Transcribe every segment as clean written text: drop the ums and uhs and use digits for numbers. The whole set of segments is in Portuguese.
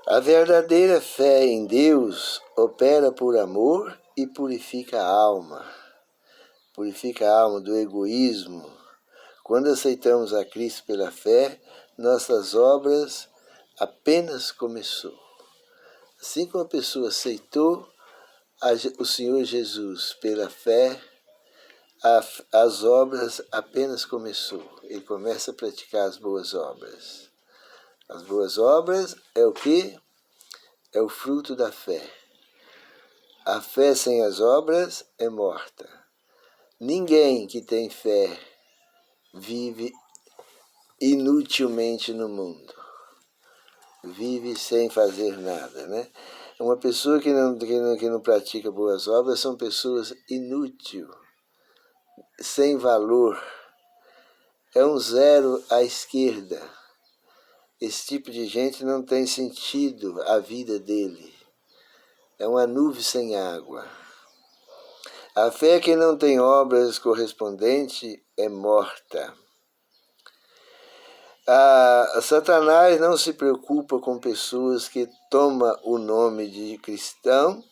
A verdadeira fé em Deus opera por amor e purifica a alma. Purifica a alma do egoísmo. Quando aceitamos a Cristo pela fé, nossas obras apenas começou. Assim como a pessoa aceitou o Senhor Jesus pela fé, as obras apenas começou. Ele começa a praticar as boas obras. As boas obras é o quê? É o fruto da fé. A fé sem as obras é morta. Ninguém que tem fé vive inutilmente no mundo. Vive sem fazer nada, né? Uma pessoa que não pratica boas obras são pessoas inúteis, sem valor. É um zero à esquerda. Esse tipo de gente não tem sentido a vida dele. É uma nuvem sem água. A fé que não tem obras correspondentes é morta. Satanás não se preocupa com pessoas que tomam o nome de cristão,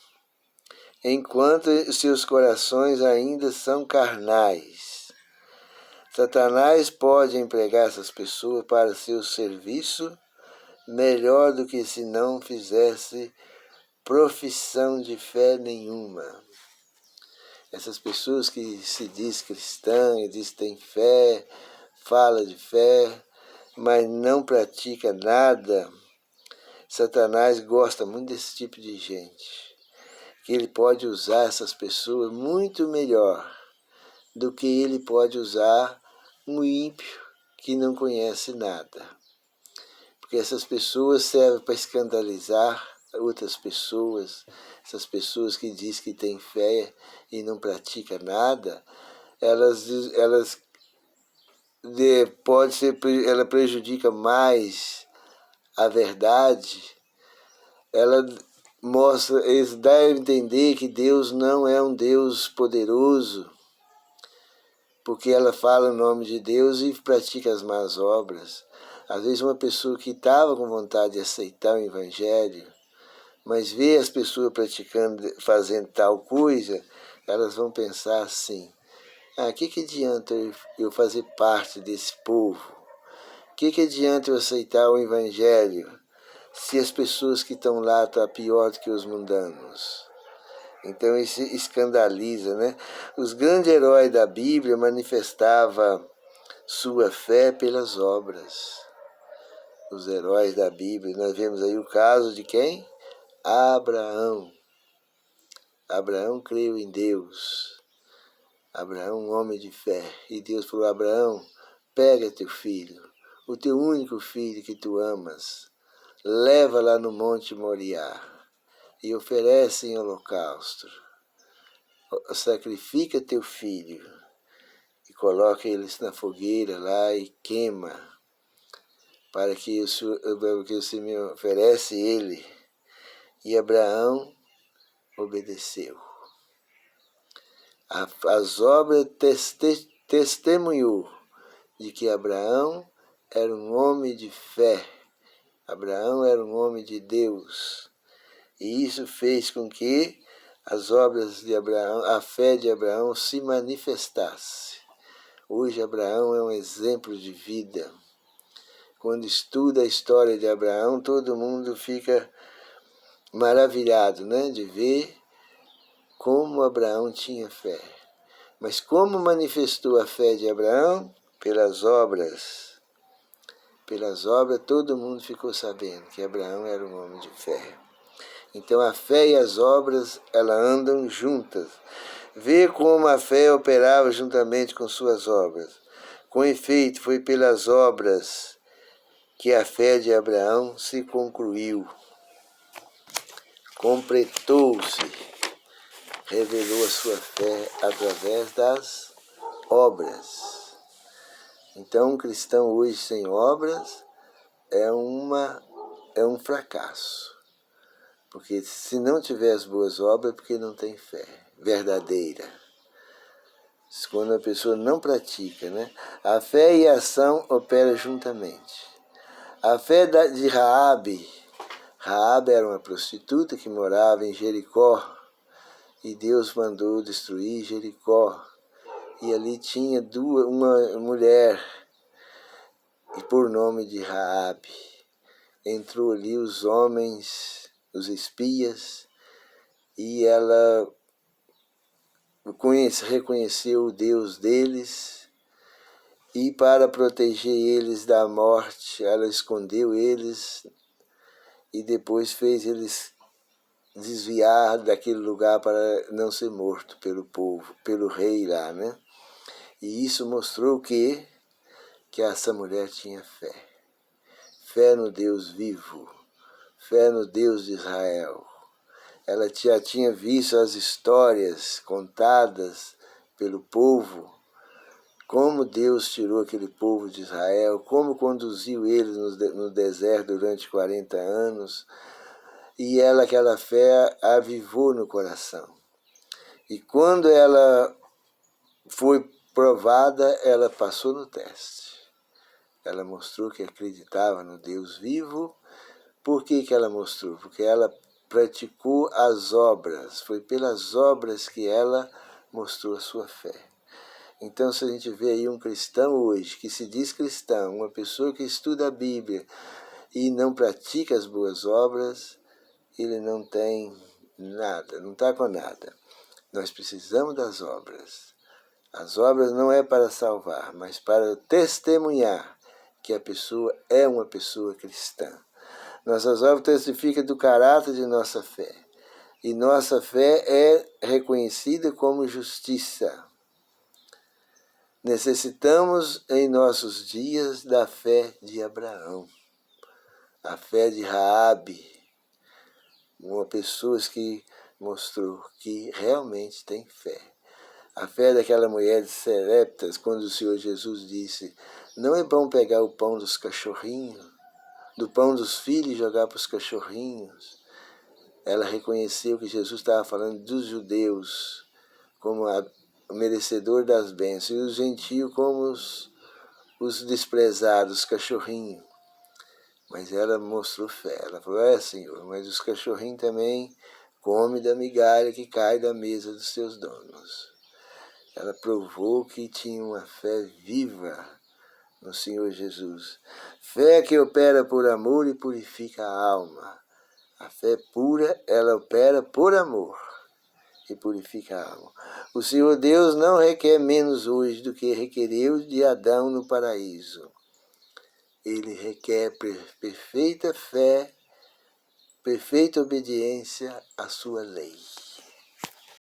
enquanto seus corações ainda são carnais. Satanás pode empregar essas pessoas para seu serviço melhor do que se não fizesse profissão de fé nenhuma. Essas pessoas que se diz cristã, diz que tem fé, fala de fé, mas não pratica nada, Satanás gosta muito desse tipo de gente, que ele pode usar essas pessoas muito melhor do que ele pode usar um ímpio que não conhece nada. Porque essas pessoas servem para escandalizar outras pessoas, essas pessoas que dizem que têm fé e não praticam nada, ela prejudica mais a verdade. Eles devem entender que Deus não é um Deus poderoso, porque ela fala o nome de Deus e pratica as más obras. Às vezes uma pessoa que estava com vontade de aceitar o Evangelho, mas vê as pessoas praticando, fazendo tal coisa, elas vão pensar assim: que adianta eu fazer parte desse povo? Que adianta eu aceitar o Evangelho se as pessoas que estão lá estão pior do que os mundanos? Então isso escandaliza, né? Os grandes heróis da Bíblia manifestavam sua fé pelas obras. Os heróis da Bíblia, nós vemos aí o caso de quem? Abraão. Abraão creu em Deus. Abraão, um homem de fé. E Deus falou: Abraão, pega teu filho, o teu único filho que tu amas, leva lá no Monte Moriá e oferece em holocausto. Sacrifica teu filho e coloca eles na fogueira lá e queima, para que o Senhor me oferece ele. E Abraão obedeceu. As obras testemunhou de que Abraão era um homem de fé. Abraão era um homem de Deus. E isso fez com que as obras de Abraão, a fé de Abraão se manifestasse. Hoje Abraão é um exemplo de vida. Quando estuda a história de Abraão, todo mundo fica maravilhado, né, de ver como Abraão tinha fé. Mas como manifestou a fé de Abraão? Pelas obras. Pelas obras todo mundo ficou sabendo que Abraão era um homem de fé. Então a fé e as obras, elas andam juntas. Vê como a fé operava juntamente com suas obras. Com efeito, foi pelas obras que a fé de Abraão se concluiu. Completou-se, revelou a sua fé através das obras. Então, um cristão hoje sem obras é um fracasso. Porque se não tiver as boas obras, é porque não tem fé verdadeira. Quando a pessoa não pratica, né? A fé e a ação operam juntamente. A fé de Raabe Raabe era uma prostituta que morava em Jericó, e Deus mandou destruir Jericó. E ali tinha uma mulher, e por nome de Raabe. Entrou ali os homens, os espias, e ela reconheceu o Deus deles, e para proteger eles da morte, ela escondeu eles, e depois fez eles desviar daquele lugar para não ser morto pelo povo, pelo rei lá, né? E isso mostrou que essa mulher tinha fé. Fé no Deus vivo, fé no Deus de Israel. Ela já tinha visto as histórias contadas pelo povo, como Deus tirou aquele povo de Israel, como conduziu eles no deserto durante 40 anos, e aquela fé avivou no coração. E quando ela foi provada, ela passou no teste. Ela mostrou que acreditava no Deus vivo. Por que ela mostrou? Porque ela praticou as obras. Foi pelas obras que ela mostrou a sua fé. Então, se a gente vê aí um cristão hoje, que se diz cristão, uma pessoa que estuda a Bíblia e não pratica as boas obras, ele não tem nada, não está com nada. Nós precisamos das obras. As obras não é para salvar, mas para testemunhar que a pessoa é uma pessoa cristã. Nossas obras testificam do caráter de nossa fé. E nossa fé é reconhecida como justiça. Necessitamos em nossos dias da fé de Abraão, a fé de Raabe, uma pessoa que mostrou que realmente tem fé. A fé daquela mulher de Sereptas, quando o Senhor Jesus disse: não é bom pegar o pão dos cachorrinhos, do pão dos filhos e jogar para os cachorrinhos. Ela reconheceu que Jesus estava falando dos judeus como o merecedor das bênçãos, e os gentios como os desprezados, os cachorrinhos. Mas ela mostrou fé. Ela falou: Senhor, mas os cachorrinhos também comem da migalha que cai da mesa dos seus donos. Ela provou que tinha uma fé viva no Senhor Jesus. Fé que opera por amor e purifica a alma. A fé pura, ela opera por amor e purifica a alma. O Senhor Deus não requer menos hoje do que requereu de Adão no paraíso. Ele requer perfeita fé, perfeita obediência à sua lei.